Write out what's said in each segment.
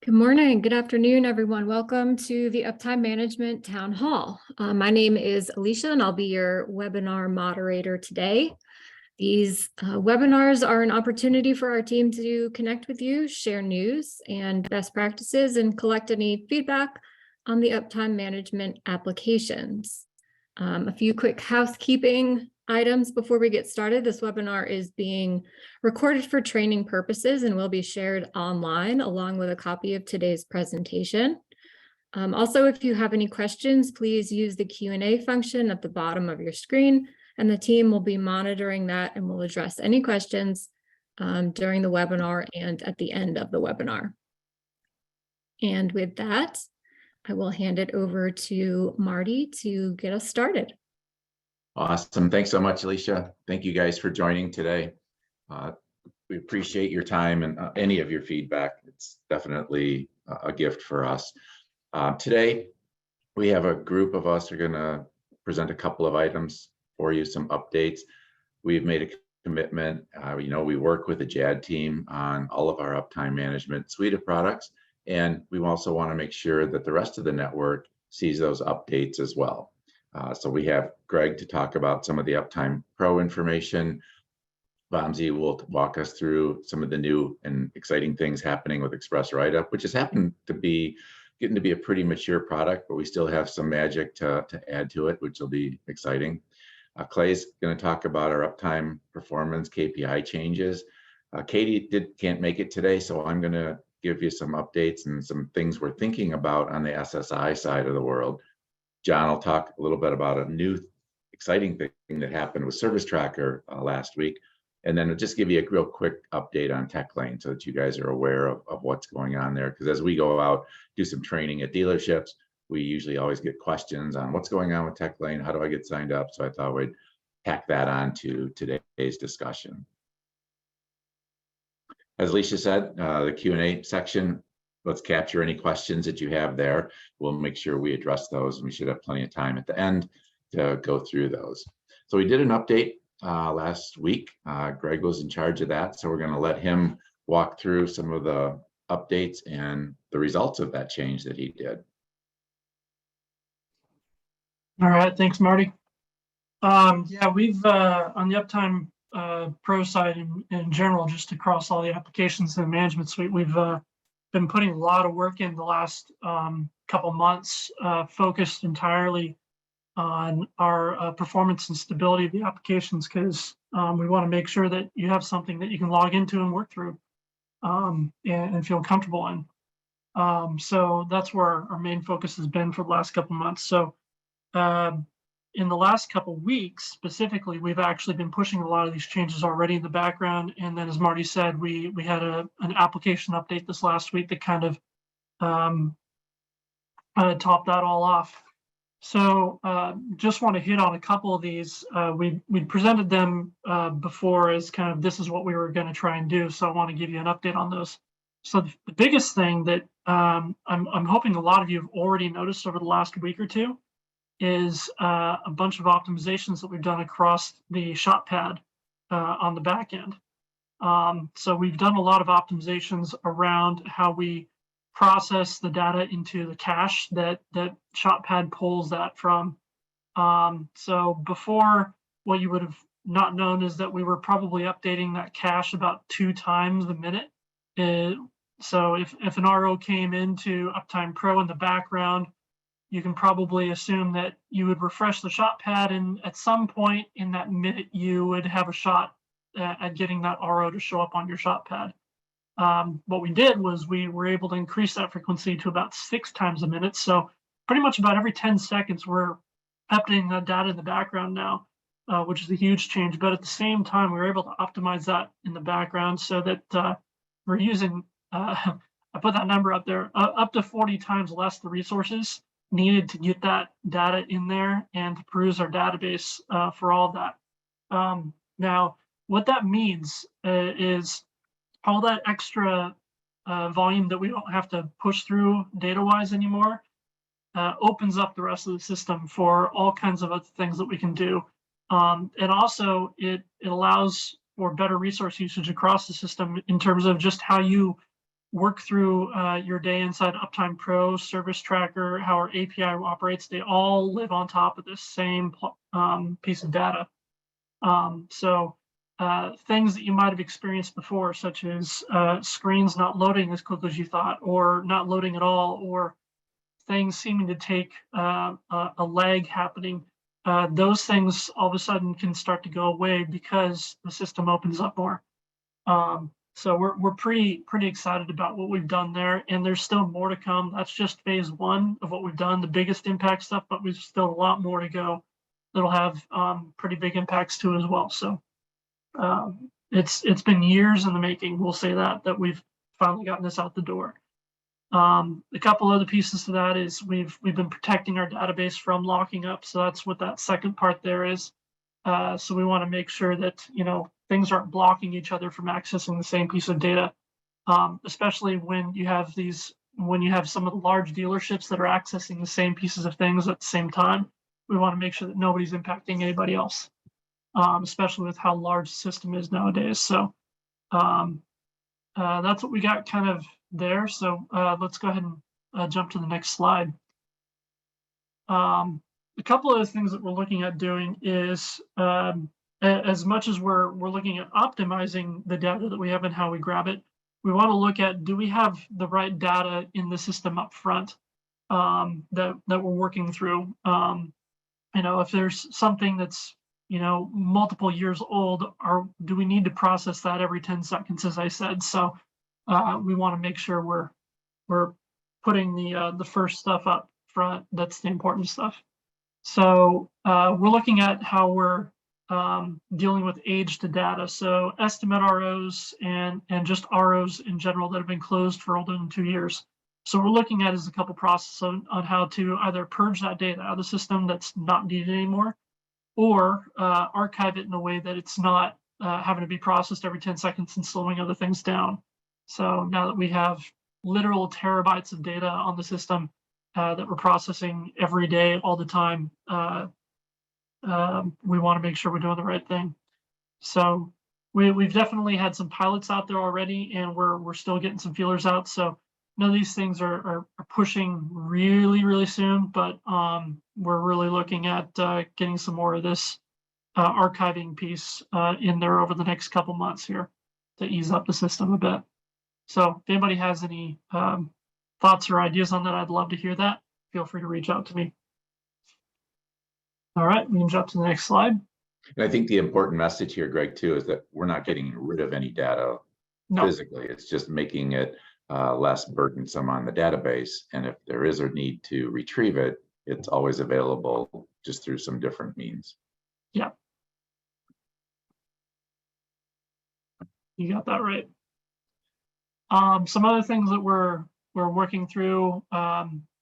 Good morning, good afternoon, everyone. Welcome to the Uptime Management Town Hall. My name is Alicia, and I'll be your webinar moderator today. These webinars are an opportunity for our team to connect with you, share news and best practices, and collect any feedback on the Uptime Management applications. A few quick housekeeping items before we get started. This webinar is being recorded for training purposes and will be shared online along with a copy of today's presentation. Also, if you have any questions, please use the Q&A function at the bottom of your screen, and the team will be monitoring that and will address any questions during the webinar and at the end of the webinar. And with that, I will hand it over to Marty to get us started. Awesome. Thanks so much, Alicia. Thank you guys for joining today. We appreciate your time and any of your feedback. It's definitely a gift for us. Today, we have a group of us who are going to present a couple of items for you, some updates. We've made a commitment. We work with the JAD team on all of our uptime management suite of products, and we also want to make sure that the rest of the network sees those updates as well. So we have Greg to talk about some of the Uptime Pro information. Vamsi will walk us through some of the new and exciting things happening with Express Write-Up, which has happened to be getting to be a pretty mature product, but we still have some magic to add to it, which will be exciting. Clay's going to talk about our Uptime performance KPI changes. Katie can't make it today, so I'm going to give you some updates and some things we're thinking about on the SSI side of the world. John will talk a little bit about a new exciting thing that happened with Service Tracker last week. And then I'll just give you a real quick update on TechLane so that you guys are aware of what's going on there. Because as we go out, do some training at dealerships, we usually always get questions on what's going on with TechLane, how do I get signed up? So I thought we'd tack that on to today's discussion. As Alicia said, the Q&A section, let's capture any questions that you have there. We'll make sure we address those, and we should have plenty of time at the end to go through those. So we did an update last week. Greg was in charge of that, so we're going to let him walk through some of the updates and the results of that change that he did. All right, thanks, Marty. Yeah, we've on the Uptime Pro side in general, just across all the applications in the management suite, we've been putting a lot of work in the last couple months, focused entirely on our performance and stability of the applications, because we want to make sure that you have something that you can log into and work through and feel comfortable in. So that's where our main focus has been for the last couple months. So in the last couple weeks specifically, we've actually been pushing a lot of these changes already in the background. And then, as Marty said, we had an application update this last week that kind of topped that all off. So just want to hit on a couple of these. We presented them before as kind of this is what we were going to try and do. So I want to give you an update on those. So the biggest thing that I'm hoping a lot of you have already noticed over the last week or two is a bunch of optimizations that we've done across the shop pad on the back end. So we've done a lot of optimizations around how we process the data into the cache that shop pad pulls that from. So before, what you would have not known is that we were probably updating that cache about 2 times a minute. So if an RO came into Uptime Pro in the background, you can probably assume that you would refresh the shop pad, and at some point in that minute, you would have a shot at getting that RO to show up on your shop pad. What we did was we were able to increase that frequency to about 6 times a minute. So pretty much about every 10 seconds, we're updating that data in the background now, which is a huge change. But at the same time, we were able to optimize that in the background so that we're using, I put that number up there, up to 40 times less the resources needed to get that data in there and to peruse our database for all of that. Now, what that means is all that extra volume that we don't have to push through data-wise anymore opens up the rest of the system for all kinds of other things that we can do. And also, it allows for better resource usage across the system in terms of just how you work through your day inside Uptime Pro, Service Tracker, how our API operates. They all live on top of this same piece of data. So things that you might have experienced before, such as screens not loading as quick as you thought, or not loading at all, or things seeming to take a lag happening, those things all of a sudden can start to go away because the system opens up more. So we're pretty excited about what we've done there, and there's still more to come. That's just phase one of what we've done, the biggest impact stuff, but we've still a lot more to go that'll have pretty big impacts too as well. So it's been years in the making. We'll say that we've finally gotten this out the door. A couple other pieces to that is we've been protecting our database from locking up. So that's what that second part there is. So we want to make sure that, things aren't blocking each other from accessing the same piece of data, especially when you have some of the large dealerships that are accessing the same pieces of things at the same time. We want to make sure that nobody's impacting anybody else, especially with how large the system is nowadays. So that's what we got kind of there. So let's go ahead and jump to the next slide. A couple of the things that we're looking at doing is, as much as we're looking at optimizing the data that we have and how we grab it, we want to look at, do we have the right data in the system up front that we're working through? If there's something that's multiple years old, or do we need to process that every 10 seconds, as I said? So we want to make sure we're putting the first stuff up front. That's the important stuff. So we're looking at how we're dealing with age to data. So estimate ROs and just ROs in general that have been closed for older than 2 years. So we're looking at is a couple processes on how to either purge that data out of the system that's not needed anymore, or archive it in a way that it's not having to be processed every 10 seconds and slowing other things down. So now that we have literal terabytes of data on the system that we're processing every day, all the time, we want to make sure we're doing the right thing. So we've definitely had some pilots out there already, and we're still getting some feelers out. So none of these things are pushing really soon, but we're really looking at getting some more of this archiving piece in there over the next couple months here to ease up the system a bit. So if anybody has any thoughts or ideas on that, I'd love to hear that. Feel free to reach out to me. All right, we can jump to the next slide. And I think the important message here, Greg, too, is that we're not getting rid of any data physically. It's just making it less burdensome on the database. And if there is a need to retrieve it, it's always available just through some different means. Yeah. You got that right. Some other things that we're working through,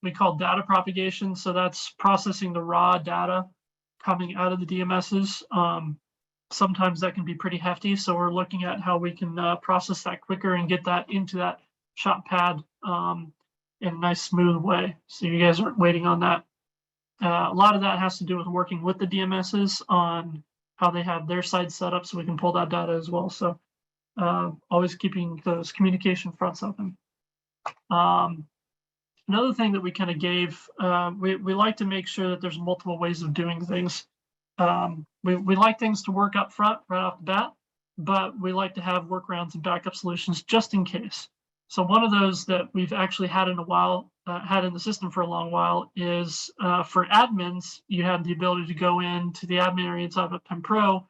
we call data propagation. So that's processing the raw data coming out of the DMSs. Sometimes that can be pretty hefty. So we're looking at how we can process that quicker and get that into that shop pad in a nice smooth way. So you guys aren't waiting on that. A lot of that has to do with working with the DMSs on how they have their side set up so we can pull that data as well. So always keeping those communication fronts open. Another thing that we kind of gave, we like to make sure that there's multiple ways of doing things. We like things to work up front right off the bat, but we like to have workarounds and backup solutions just in case. So one of those that we've actually had in a while, had in the system for a long while, is for admins, you have the ability to go into the admin area inside of Uptime Pro,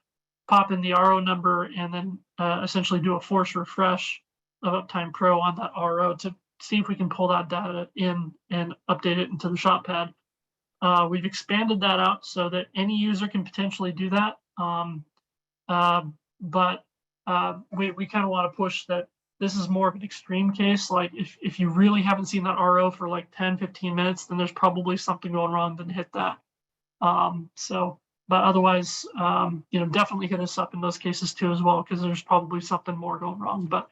pop in the RO number, and then essentially do a force refresh of Uptime Pro on that RO to see if we can pull that data in and update it into the shop pad. We've expanded that out so that any user can potentially do that. But we kind of want to push that this is more of an extreme case. Like if you really haven't seen that RO for like 10, 15 minutes, then there's probably something going wrong, then hit that. But otherwise, definitely hit us up in those cases too as well, because there's probably something more going wrong. But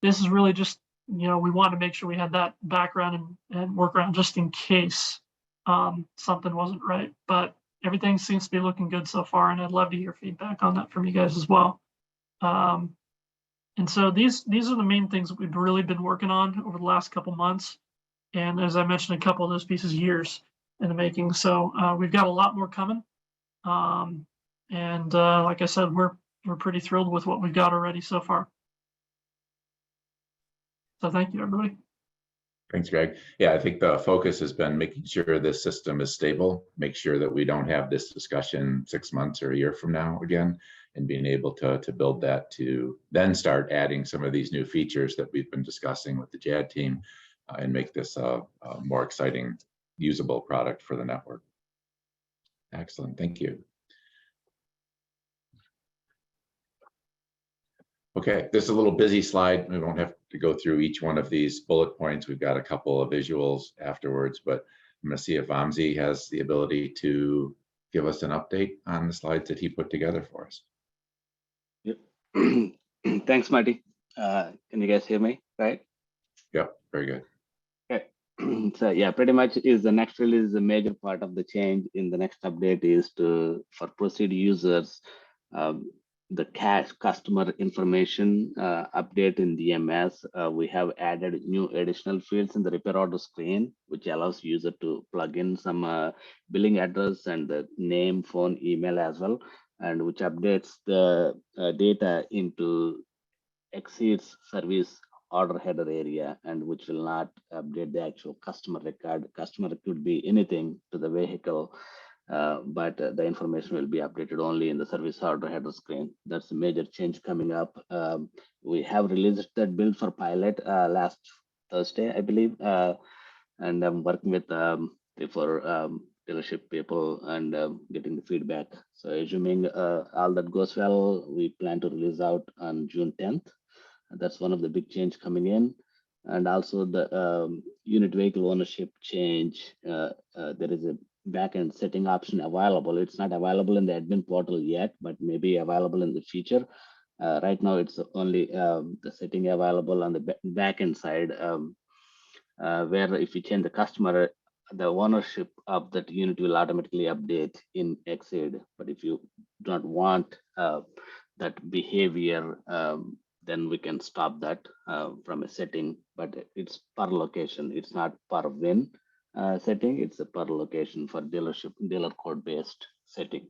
this is really just, we want to make sure we had that background and workaround just in case something wasn't right. But everything seems to be looking good so far, and I'd love to hear feedback on that from you guys as well. And so these are the main things that we've really been working on over the last couple months. And as I mentioned, a couple of those pieces years in the making. So we've got a lot more coming. Like I said, we're pretty thrilled with what we've got already so far. So thank you, everybody. Thanks, Greg. Yeah, I think the focus has been making sure this system is stable, make sure that we don't have this discussion 6 months or a year from now again, and being able to build that to then start adding some of these new features that we've been discussing with the JAD team and make this a more exciting, usable product for the network. Excellent, thank you. Okay, this is a little busy slide. We won't have to go through each one of these bullet points. We've got a couple of visuals afterwards, but I'm going to see if Vamsi has the ability to give us an update on the slides that he put together for us. Yep. Thanks, Marty. Can you guys hear me? Right? Yep, very good. Okay. So yeah, pretty much is the next release a major part of the change in the next update is for Proceed users. The customer information update in DMS, we have added new additional fields in the repair order screen, which allows user to plug in some billing address and the name, phone, email as well, and which updates the data into Exceed's service order header area, and which will not update the actual customer record. Customer could be anything to the vehicle. But the information will be updated only in the service order header screen. That's a major change coming up. We have released that build for pilot last Thursday, I believe, and I'm working with dealership people and getting the feedback. So assuming all that goes well, we plan to release out on June 10th. That's one of the big change coming in. And also the unit vehicle ownership change. There is a backend setting option available. It's not available in the admin portal yet, but maybe available in the future. Right now, it's only the setting available on the backend side, where if you change the customer, the ownership of that unit will automatically update in Exceed. But if you do not want that behavior, then we can stop that from a setting. But it's per location. It's not per VIN. Setting, it's a per location for dealer code based setting.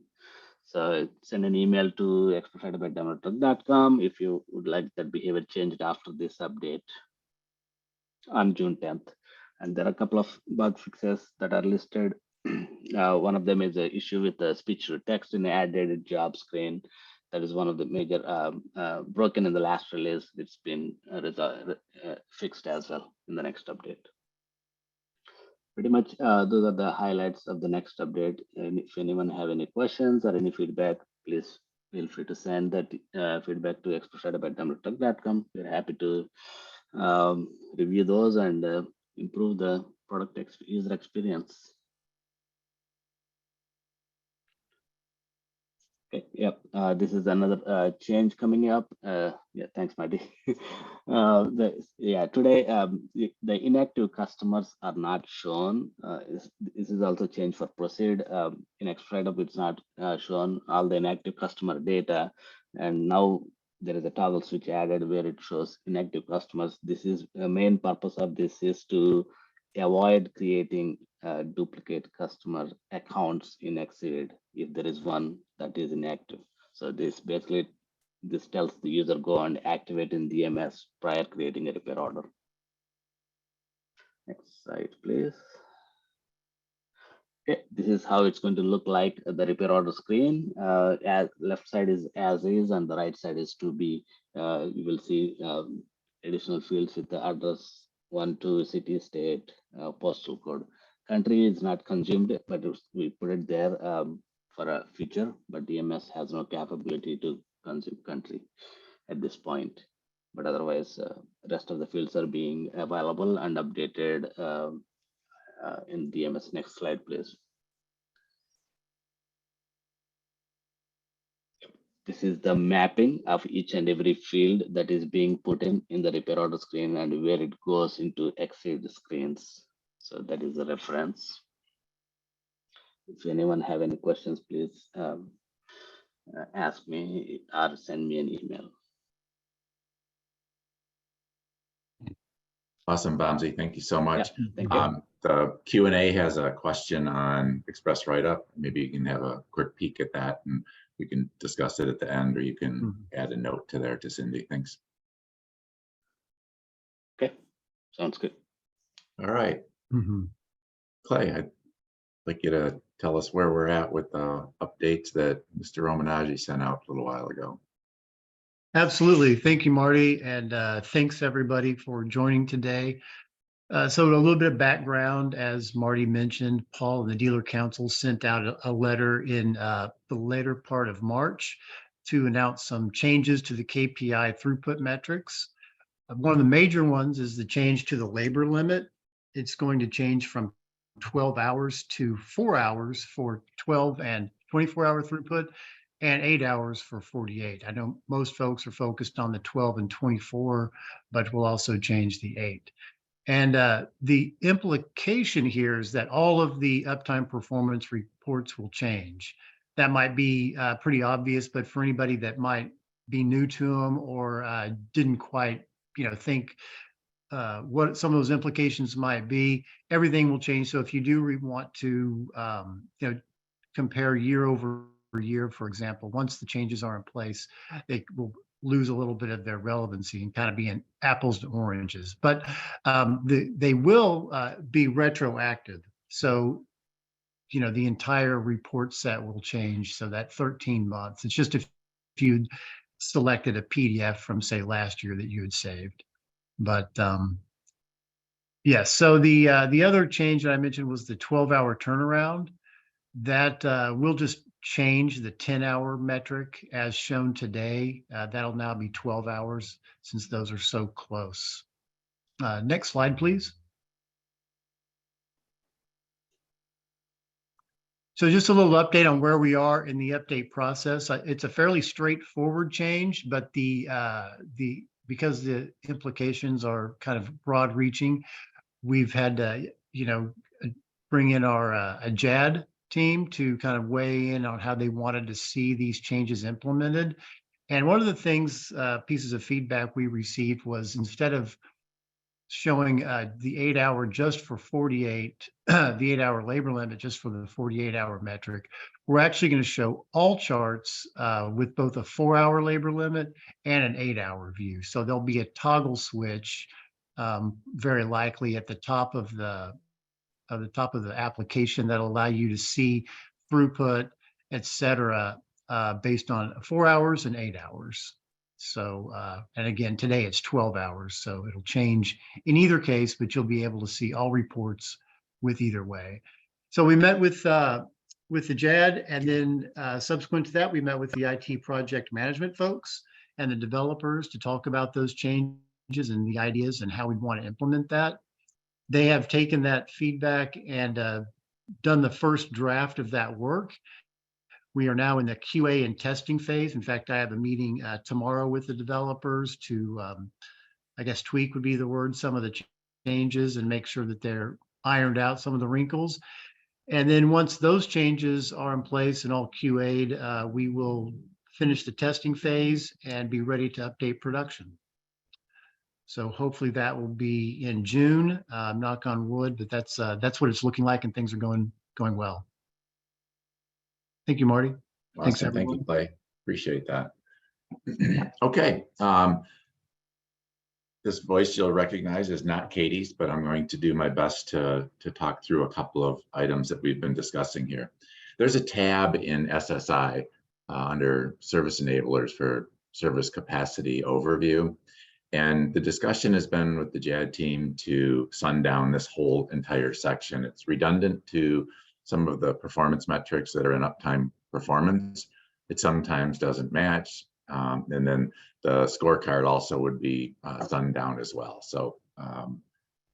So send an email to express@daimlertruck.com if you would like that behavior changed after this update on June 10th. And there are a couple of bug fixes that are listed. One of them is an issue with the speech to text in the added job screen. That is one of the major broken in the last release. It's been fixed as well in the next update. Pretty much those are the highlights of the next update. And if anyone have any questions or any feedback, please feel free to send that feedback to express@daimlertruck.com. We're happy to review those and improve the product user experience. Okay, yep. This is another change coming up. Yeah, thanks, Marty. Today the inactive customers are not shown. This is also change for Proceed. In Express, it's not shown all the inactive customer data, and now there is a toggle switch added where it shows inactive customers. This is the main purpose of this is to avoid creating duplicate customer accounts in Exceed if there is one that is inactive. So this basically tells the user go and activate in DMS prior creating a repair order. Next slide, please. Okay, this is how it's going to look like the repair order screen. As left side is as is and the right side is to be. You will see additional fields with the address, 1, 2, city, state, postal code. Country is not consumed, but we put it there for a feature, but DMS has no capability to consume country at this point. But otherwise, rest of the fields are being available and updated in DMS. Next slide, please. This is the mapping of each and every field that is being put in the repair order screen and where it goes into Exceed screens. So that is the reference. If anyone have any questions, please ask me or send me an email. Awesome, Bomsey. Thank you so much. Thank you. The Q&A has a question on Express Write-Up. Maybe you can have a quick peek at that and we can discuss it at the end, or you can add a note to there to Cindy. Thanks. Okay, sounds good. All right. Clay, I'd like you to tell us where we're at with the updates that Mr. Romanaggi sent out a little while ago. Absolutely. Thank you, Marty. And thanks everybody for joining today. So a little bit of background, as Marty mentioned, Paul and the Dealer Council sent out a letter in the later part of March to announce some changes to the KPI throughput metrics. One of the major ones is the change to the labor limit. It's going to change from 12 hours to 4 hours for 12 and 24-hour throughput, and 8 hours for 48. I know most folks are focused on the 12 and 24, but we'll also change the 8. And the implication here is that all of the uptime performance reports will change. That might be pretty obvious, but for anybody that might be new to them or didn't quite, think what some of those implications might be, everything will change. So if you do want to, compare year over year, for example, once the changes are in place, they will lose a little bit of their relevancy and kind of be in apples to oranges. But they will be retroactive. So, the entire report set will change. So that 13 months, it's just if you selected a PDF from, say, last year that you had saved. But yes, so the other change that I mentioned was the 12-hour turnaround. That will just change the 10-hour metric as shown today. That'll now be 12 hours since those are so close. Next slide, please. So just a little update on where we are in the update process. It's a fairly straightforward change, but because the implications are kind of broad reaching, we've had to, bring in our JAD team to kind of weigh in on how they wanted to see these changes implemented. And one of the things, pieces of feedback we received was, instead of showing the 8 hour just for 48, the 8 hour labor limit just for the 48-hour metric, we're actually going to show all charts with both a 4-hour labor limit and an 8-hour view. So there'll be a toggle switch, very likely at the top of the application, that'll allow you to see throughput, et cetera, based on 4 hours and 8 hours. So, and again, today it's 12 hours, so it'll change in either case, but you'll be able to see all reports with either way. So we met with the JAD, and then subsequent to that, we met with the IT project management folks and the developers to talk about those changes and the ideas and how we want to implement that. They have taken that feedback and done the first draft of that work. We are now in the QA and testing phase. In fact, I have a meeting tomorrow with the developers to, I guess, tweak would be the word, some of the changes and make sure that they're ironed out, some of the wrinkles. And then once those changes are in place and all QA'd, we will finish the testing phase and be ready to update production. So hopefully that will be in June, knock on wood, but that's what it's looking like, and things are going well. Thank you, Marty. Awesome. Thanks, everyone. Thank you, Clay. Appreciate that. Okay. This voice you'll recognize is not Katie's, but I'm going to do my best to talk through a couple of items that we've been discussing here. There's a tab in SSI under Service Enablers for Service Capacity Overview. And the discussion has been with the JAD team to sundown this whole entire section. It's redundant to some of the performance metrics that are in Uptime performance. It sometimes doesn't match. And then the scorecard also would be sundown as well. So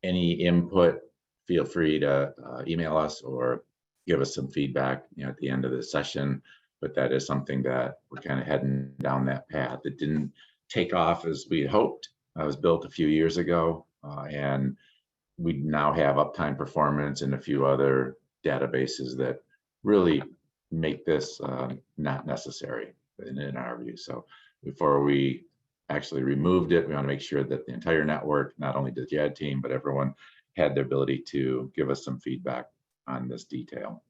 any input, feel free to email us or give us some feedback at the end of the session. But that is something that we're kind of heading down that path. It didn't take off as we had hoped. It was built a few years ago, and we now have Uptime performance and a few other databases that really make this not necessary in our view. So before we actually removed it. We want to make sure that the entire network, not only the JAD team, but everyone had the ability to give us some feedback on this detail.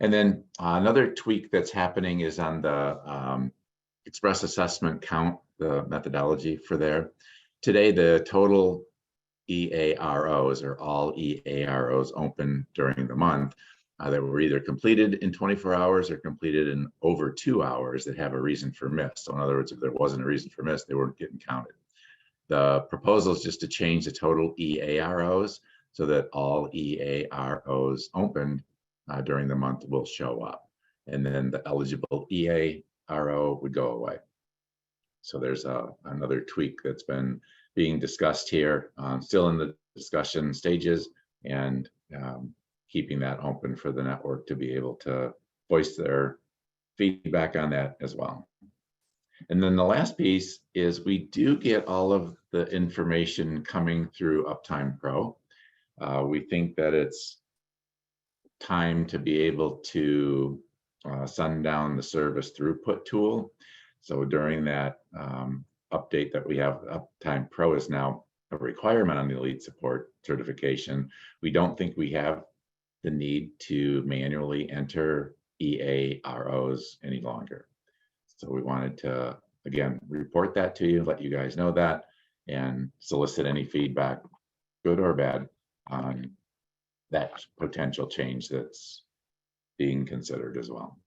And then another tweak that's happening is on the express assessment count, the methodology for there. Today, the total EAROs, or all EAROs open during the month, that were either completed in 24 hours or completed in over 2 hours that have a reason for miss. So in other words, if there wasn't a reason for miss, they weren't getting counted. The proposal is just to change the total EAROs so that all EAROs opened during the month will show up. And then the eligible EARO would go away. So there's another tweak that's been being discussed here, still in the discussion stages, and keeping that open for the network to be able to voice their feedback on that as well. And then the last piece is we do get all of the information coming through Uptime Pro. We think that it's time to be able to sundown the service throughput tool. So during that update that we have, Uptime Pro is now a requirement on the Elite Support certification. We don't think we have the need to manually enter EAROs any longer. So we wanted to, again, report that to you, let you guys know that, and solicit any feedback, good or bad, on that potential change that's being considered as well.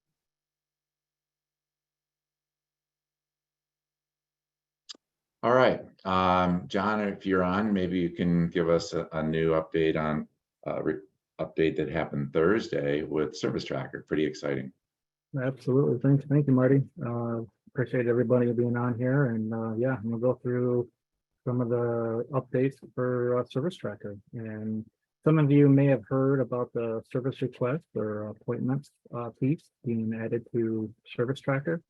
All right, John, if you're on, maybe you can give us a new update on update that happened Thursday with Service Tracker. Pretty exciting. Absolutely. Thank you, Marty. Appreciate everybody being on here. And yeah, I'm gonna go through some of the updates for Service Tracker. And some of you may have heard about the service request or appointments piece being added to Service Tracker.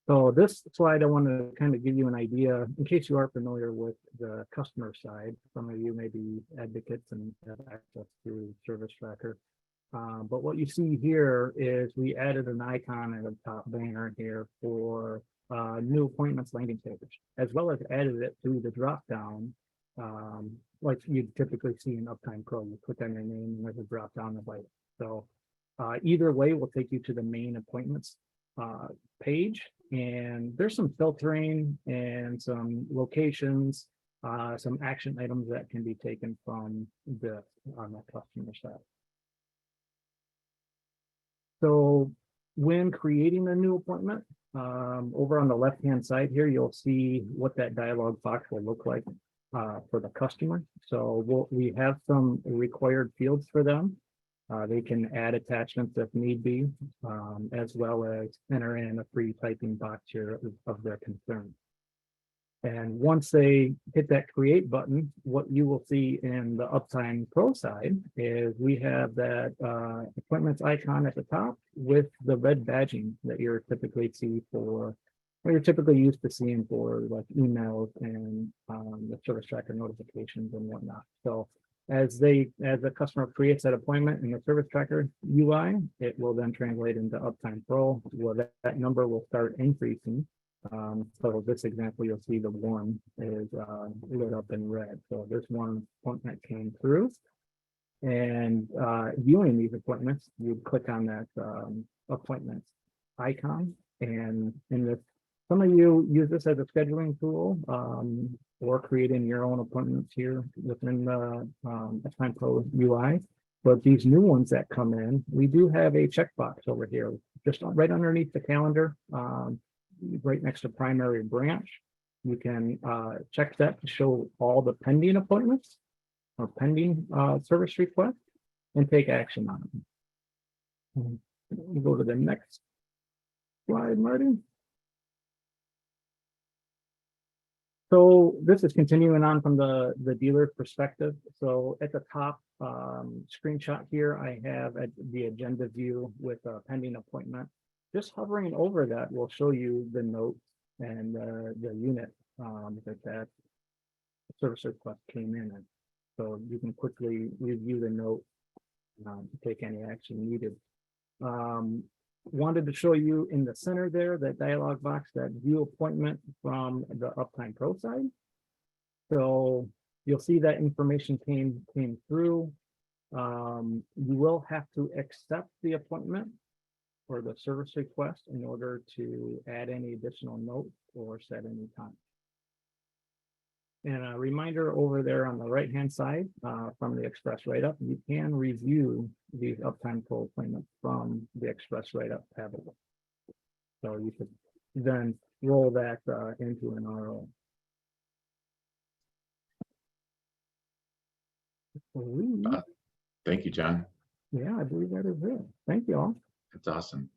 So this slide, I want to kind of give you an idea, in case you are familiar with the customer side. Some of you may be advocates and have access to Service Tracker. But what you see here is we added an icon at the top banner here for new appointments landing page, as well as added it to the drop down, like you typically see in Uptime Pro. You click on your name and there's a drop down of it. So either way will take you to the main appointments page, and there's some filtering and some locations, some action items that can be taken from the on the customer side. So when creating a new appointment, over on the left-hand side here, you'll see what that dialog box will look like for the customer. So we have some required fields for them. They can add attachments if need be, as well as enter in a free typing box here of their concern. And once they hit that create button, what you will see in the Uptime Pro side is we have that appointments icon at the top with the red badging that you're typically see for, or you're typically used to seeing for like emails and the Service Tracker notifications and whatnot. So as the customer creates that appointment in the Service Tracker UI, it will then translate into Uptime Pro, where that number will start increasing. So this example, you'll see the one is lit up in red. So this one appointment came through, and viewing these appointments, you click on that appointments icon, and in this, some of you use this as a scheduling tool or creating your own appointments here within the Uptime Pro UI. But these new ones that come in, we do have a checkbox over here, just right underneath the calendar. Right next to primary branch, you can check that to show all the pending appointments or pending service requests and take action on them. We'll go to the next slide, Marty. So this is continuing on from the dealer perspective. So at the top screenshot here, I have the agenda view with a pending appointment. Just hovering over that will show you the notes and the unit that service request came in. And so you can quickly review the note to take any action needed. wanted to show you in the center there, that dialog box, that view appointment from the Uptime Pro side. So you'll see that information came through. You will have to accept the appointment or the service request in order to add any additional notes or set any time. And a reminder over there on the right-hand side from the Express Write-Up, you can review these Uptime Pro appointments from the Express Write-Up tab. So you could then roll that into an RO. Thank you, John. Yeah, I believe that is it. Thank you all. That's awesome.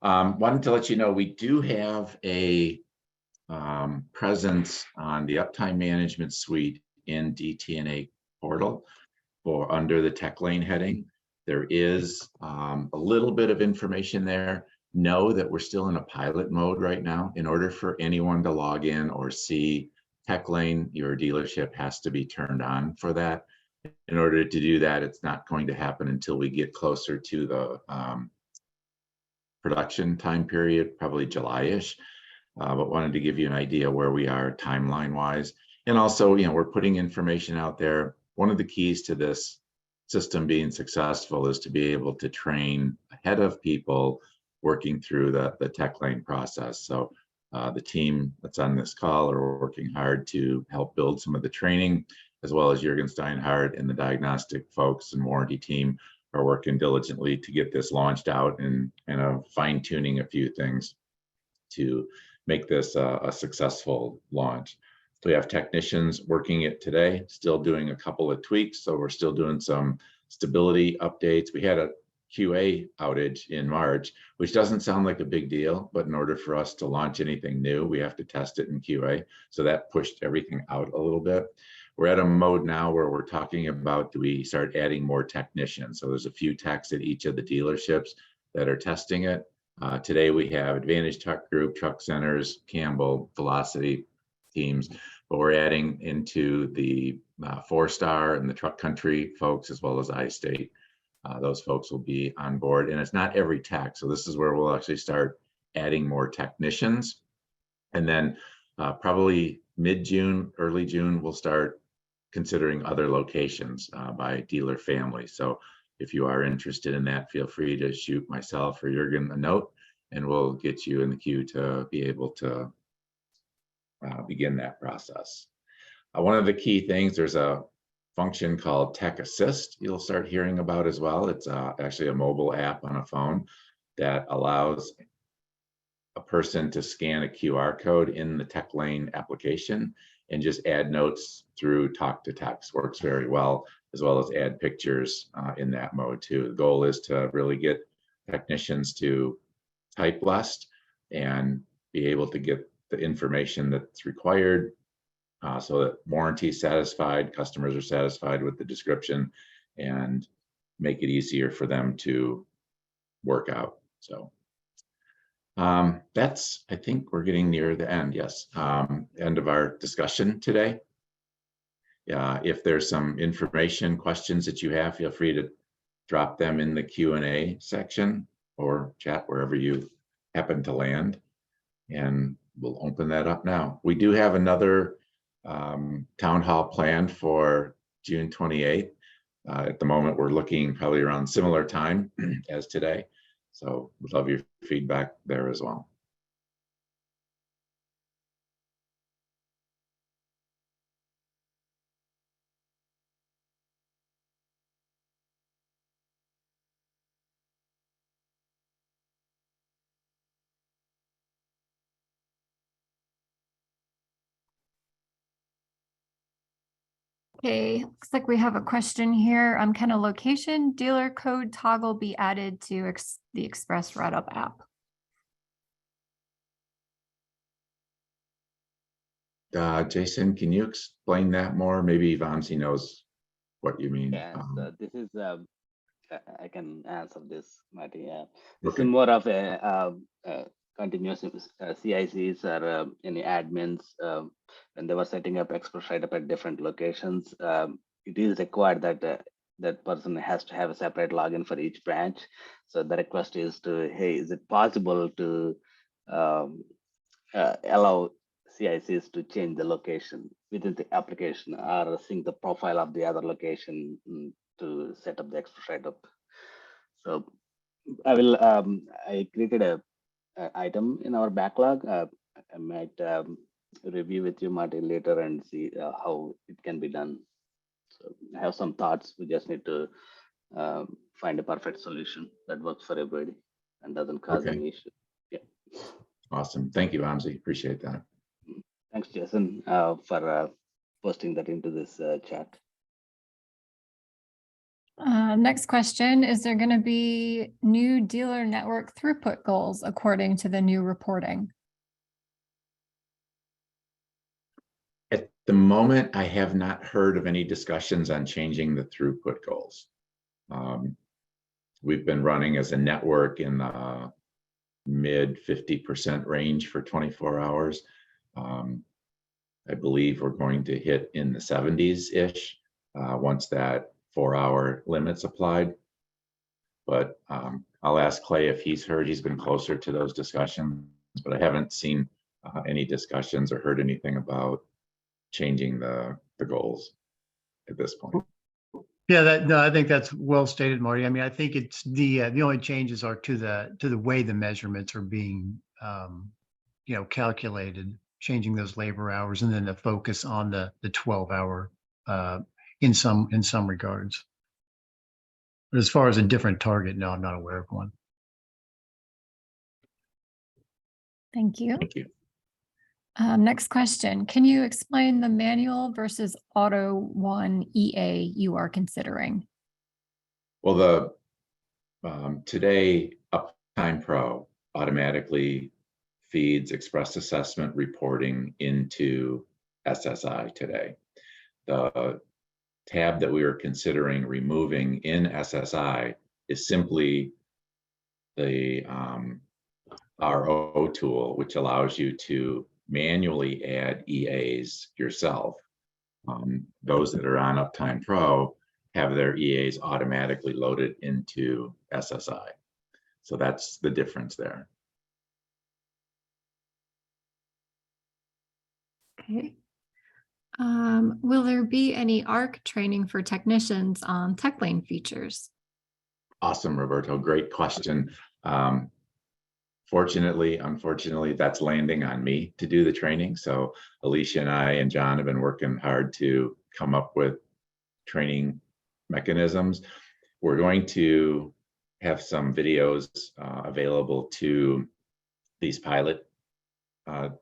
Wanted to let you know we do have a presence on the Uptime Management Suite in DTNA portal for under the Tech Lane heading. There is a little bit of information there. Know that we're still in a pilot mode right now. In order for anyone to log in or see Tech Lane, your dealership has to be turned on for that. In order to do that, it's not going to happen until we get closer to the production time period, probably July-ish. But wanted to give you an idea where we are timeline-wise. And also, we're putting information out there. One of the keys to this system being successful is to be able to train ahead of people working through the Tech Lane process. So the team that's on this call are working hard to help build some of the training, as well as Jürgen Steinhardt and the diagnostic folks and warranty team are working diligently to get this launched out and fine-tuning a few things to make this a successful launch. So we have technicians working it today, still doing a couple of tweaks. So we're still doing some stability updates. We had a QA outage in March, which doesn't sound like a big deal, but in order for us to launch anything new, we have to test it in QA. So that pushed everything out a little bit. We're at a mode now where we're talking about, do we start adding more technicians? So there's a few techs at each of the dealerships that are testing it. Today we have Advantage Truck Group, Truck Centers, Campbell, Velocity teams, but we're adding into the 4-Star and the Truck Country folks, as well as iState. Those folks will be on board, and it's not every tech. So this is where we'll actually start adding more technicians. And then probably mid-June, early June, we'll start considering other locations by dealer family. So if you are interested in that, feel free to shoot myself or Jürgen a note, and we'll get you in the queue to be able to begin that process. One of the key things, there's a function called Tech Assist you'll start hearing about as well. It's actually a mobile app on a phone that allows a person to scan a QR code in the Tech Lane application and just add notes through talk to text. Works very well, as well as add pictures in that mode too. The goal is to really get technicians to type less and be able to get the information that's required so that warranty is satisfied, customers are satisfied with the description, and make it easier for them to work out. So that's, I think we're getting near the end. Yes, end of our discussion today. If there's some information questions that you have, feel free to drop them in the Q&A section or chat wherever you happen to land, and we'll open that up now. We do have another town hall planned for June 28th. At the moment, we're looking probably around similar time as today. So we'd love your feedback there as well. Okay, looks like we have a question here. Can a location dealer code toggle be added to the Express Write-Up app? Jason, can you explain that more? Maybe Vamsi knows what you mean. Yes, this is, I can answer this, Marty. This Okay. is more of a continuous CICs or any admins when they were setting up Express Write-Up at different locations. It is required that that person has to have a separate login for each branch. So the request is to, hey, is it possible to allow CICs to change the location within the application or sync the profile of the other location to set up the extra setup. So I created a item in our backlog. I might review with you, Martin, later and see how it can be done. So I have some thoughts. We just need to find a perfect solution that works for everybody and doesn't cause any issue. Yeah. Awesome. Thank you, Vamsi. Appreciate that. Thanks, Jason, for posting that into this chat. Next question, is there going to be new dealer network throughput goals according to the new reporting? At the moment, I have not heard of any discussions on changing the throughput goals. We've been running as a network in the mid 50% range for 24 hours. I believe we're going to hit in the 70s-ish once that 4-hour limit's applied. But I'll ask Clay if he's heard. He's been closer to those discussions, but I haven't seen any discussions or heard anything about changing the goals at this point. Yeah, no, I think that's well stated, Marty. I mean, I think it's the only changes are to the way the measurements are being calculated, changing those labor hours, and then the focus on the 12-hour in some regards. But as far as a different target, no, I'm not aware of one. Thank you. Thank you. Next question. Can you explain the manual versus auto one EA you are considering? Well, today Uptime Pro automatically feeds express assessment reporting into SSI today. The tab that we were considering removing in SSI is simply the RO tool, which allows you to manually add EAs yourself. Those that are on Uptime Pro have their EAs automatically loaded into SSI. So that's the difference there. Okay. Will there be any ARC training for technicians on tech lane features? Awesome, Roberto. Great question. Fortunately, unfortunately, that's landing on me to do the training. So Alicia and I and John have been working hard to come up with training mechanisms. We're going to have some videos available to these pilot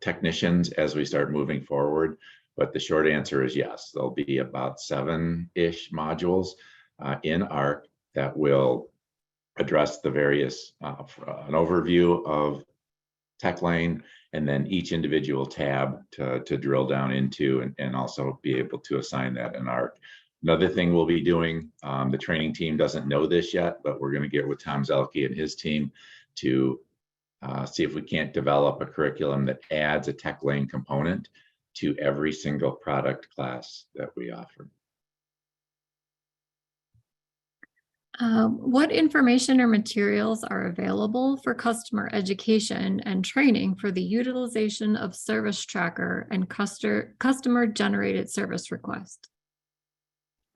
technicians as we start moving forward. But the short answer is yes, there'll be about 7-ish modules in ARC that will address the various, an overview of tech lane, and then each individual tab to drill down into and also be able to assign that in ARC. Another thing we'll be doing, the training team doesn't know this yet, but we're going to get with Tom Zelke and his team to see if we can't develop a curriculum that adds a tech lane component to every single product class that we offer. What information or materials are available for customer education and training for the utilization of Service Tracker and customer generated service request?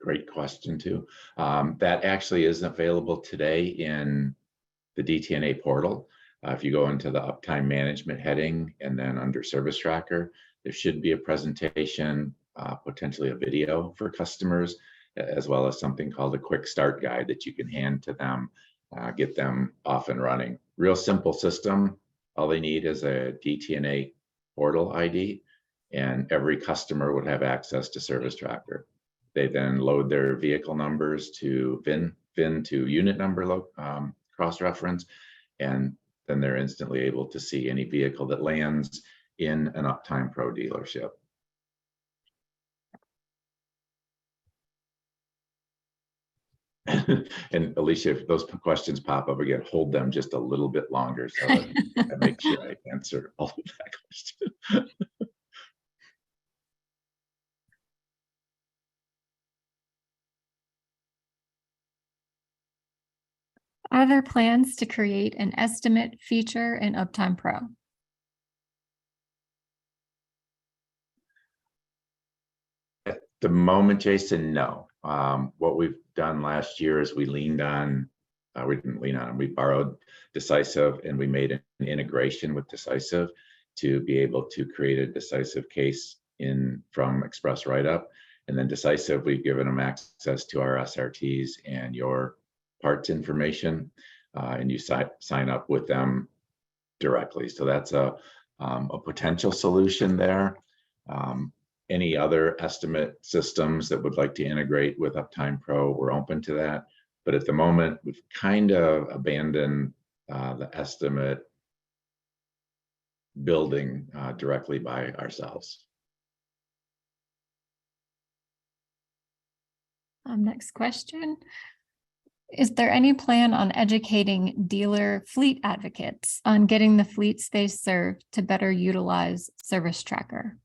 Great question too. That actually is available today in the DTNA portal. If you go into the Uptime Management heading and then under Service Tracker, there should be a presentation, potentially a video for customers, as well as something called a quick start guide that you can hand to them, get them off and running. Real simple system. All they need is a DTNA portal ID, and every customer would have access to Service Tracker. They then load their vehicle numbers to VIN to unit number cross-reference, and then they're instantly able to see any vehicle that lands in an Uptime Pro dealership. And Alicia, if those questions pop up again, hold them just a little bit longer so that I make sure I answer all of that question. Are there plans to create an estimate feature in Uptime Pro? At the moment, Jason, no. What we've done last year is we didn't lean on them. We borrowed Decisive and we made an integration with Decisive to be able to create a Decisive case from Express Write-Up. And then Decisive, we've given them access to our SRTs and your parts information, and you sign up with them directly. So that's a potential solution there. Any other estimate systems that would like to integrate with Uptime Pro, we're open to that. But at the moment, we've kind of abandoned the estimate building directly by ourselves. Next question. Is there any plan on educating dealer fleet advocates on getting the fleets they serve to better utilize Service Tracker?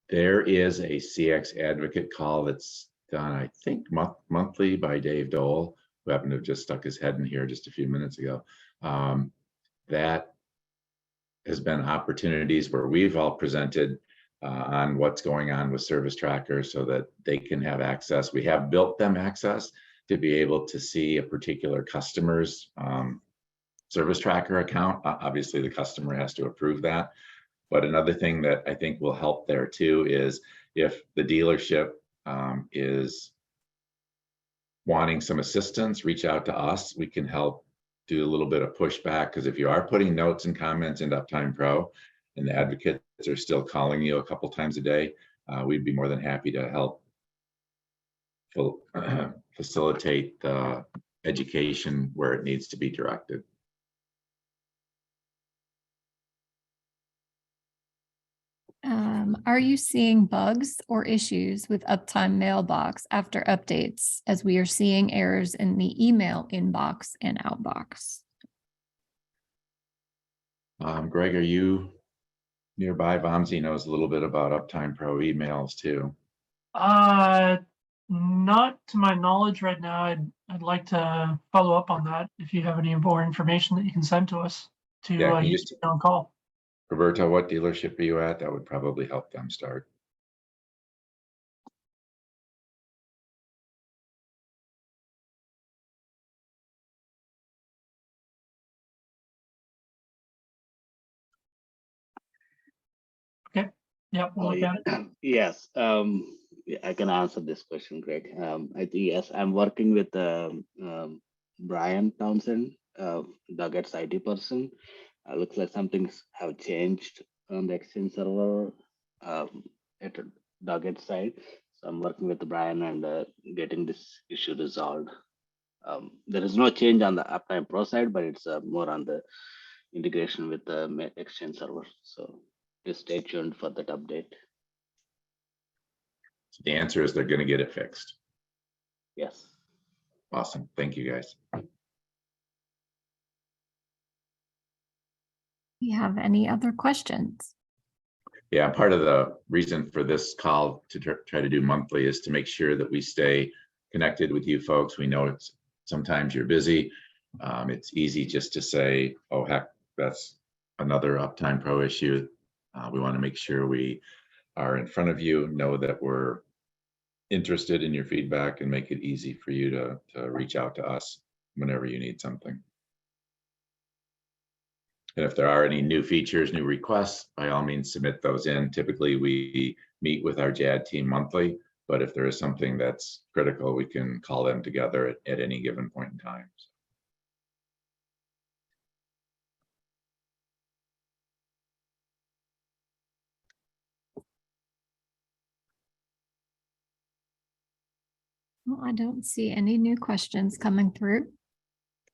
There is a CX advocate call that's done, I think, monthly by Dave Dole, who happened to have just stuck his head in here just a few minutes ago. That has been opportunities where we've all presented on what's going on with Service Tracker so that they can have access. We have built them access to be able to see a particular customer's Service Tracker account. Obviously, the customer has to approve that. But another thing that I think will help there too is if the dealership is wanting some assistance, reach out to us. We can help do a little bit of pushback, because if you are putting notes and comments into Uptime Pro and the advocates are still calling you a couple times a day, we'd be more than happy to help facilitate the education where it needs to be directed. Are you seeing bugs or issues with Uptime Mailbox after updates, as we are seeing errors in the email inbox and outbox? Greg, are you nearby? Vamsi knows a little bit about Uptime Pro emails too. Not to my knowledge right now. I'd like to follow up on that if you have any more information that you can send to us to Yeah, you use just- on call. Roberta, what dealership are you at? That would probably help them start. Yep, we'll look at it. Yes, yeah, I can answer this question, Greg. I think, yes, I'm working with Brian Townsend, Duggett's IT person. Looks like some things have changed on the Exchange server at Duggett's side. So I'm working with Brian and getting this issue resolved. There is no change on the Uptime Pro side, but it's more on the integration with the Exchange server. So just stay tuned for that update. So the answer is they're going to get it fixed. Yes. Awesome. Thank you, guys. You have any other questions? Yeah, part of the reason for this call to try to do monthly is to make sure that we stay connected with you folks. We know it's sometimes you're busy. It's easy just to say, oh, heck, that's another Uptime Pro issue. We want to make sure we are in front of you, know that we're interested in your feedback, and make it easy for you to reach out to us whenever you need something. And if there are any new features, new requests, by all means, submit those in. Typically, we meet with our JAD team monthly, but if there is something that's critical, we can call them together at any given point in time. Well, I don't see any new questions coming through.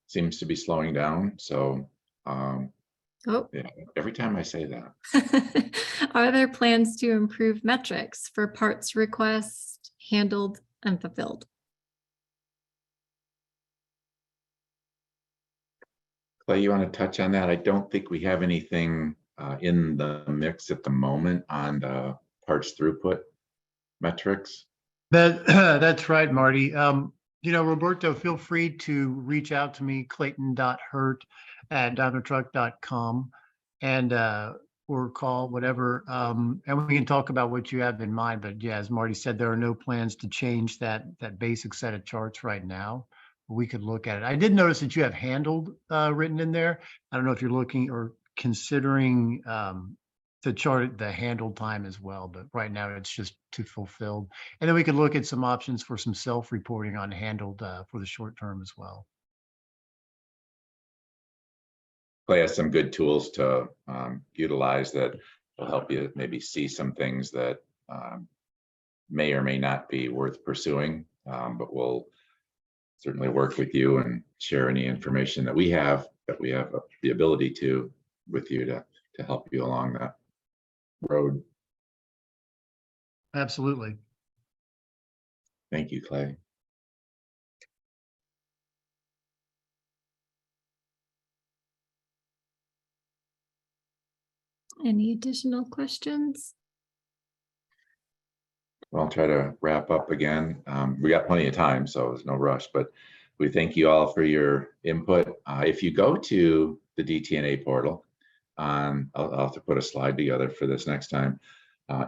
Seems to be slowing down. So Oh, yeah, every time I say that. are there plans to improve metrics for parts requests handled and fulfilled? Clay, you want to touch on that? I don't think we have anything in the mix at the moment on the parts throughput metrics. That's right, Marty. Roberto, feel free to reach out to me, clayton.hurt@daimlertruck.com, and or call, whatever. And we can talk about what you have in mind. But yeah, as Marty said, there are no plans to change that basic set of charts right now. We could look at it. I did notice that you have handled written in there. I don't know if you're looking or considering to chart the handle time as well, but right now it's just too fulfilled. And then we could look at some options for some self-reporting on handled for the short term as well. Clay has some good tools to utilize that will help you maybe see some things that may or may not be worth pursuing, but we'll certainly work with you and share any information that we have the ability to with you to help you along that road. Absolutely. Thank you, Clay. Any additional questions? I'll try to wrap up again. We got plenty of time, so there's no rush, but we thank you all for your input. If you go to the DTNA portal, I'll have to put a slide together for this next time.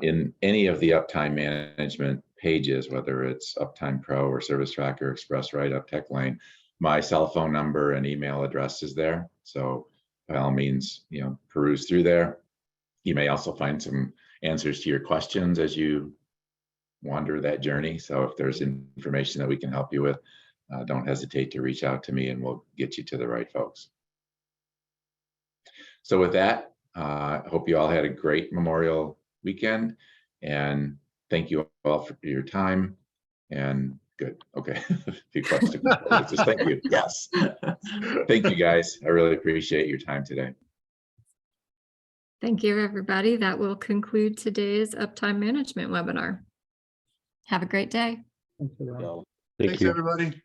In any of the Uptime management pages, whether it's Uptime Pro or Service Tracker, Express Right, Uptech Lane, my cell phone number and email address is there. So by all means, peruse through there. You may also find some answers to your questions as you wander that journey. So if there's information that we can help you with, don't hesitate to reach out to me and we'll get you to the right folks. So with that, I hope you all had a great Memorial weekend, and thank you all for your time. And good. Okay. A few questions. Just thank you. Yes. Thank you guys. I really appreciate your time today. Thank you, everybody. That will conclude today's Uptime Management webinar. Have a great day. Thanks for that. Yeah. Thanks, everybody.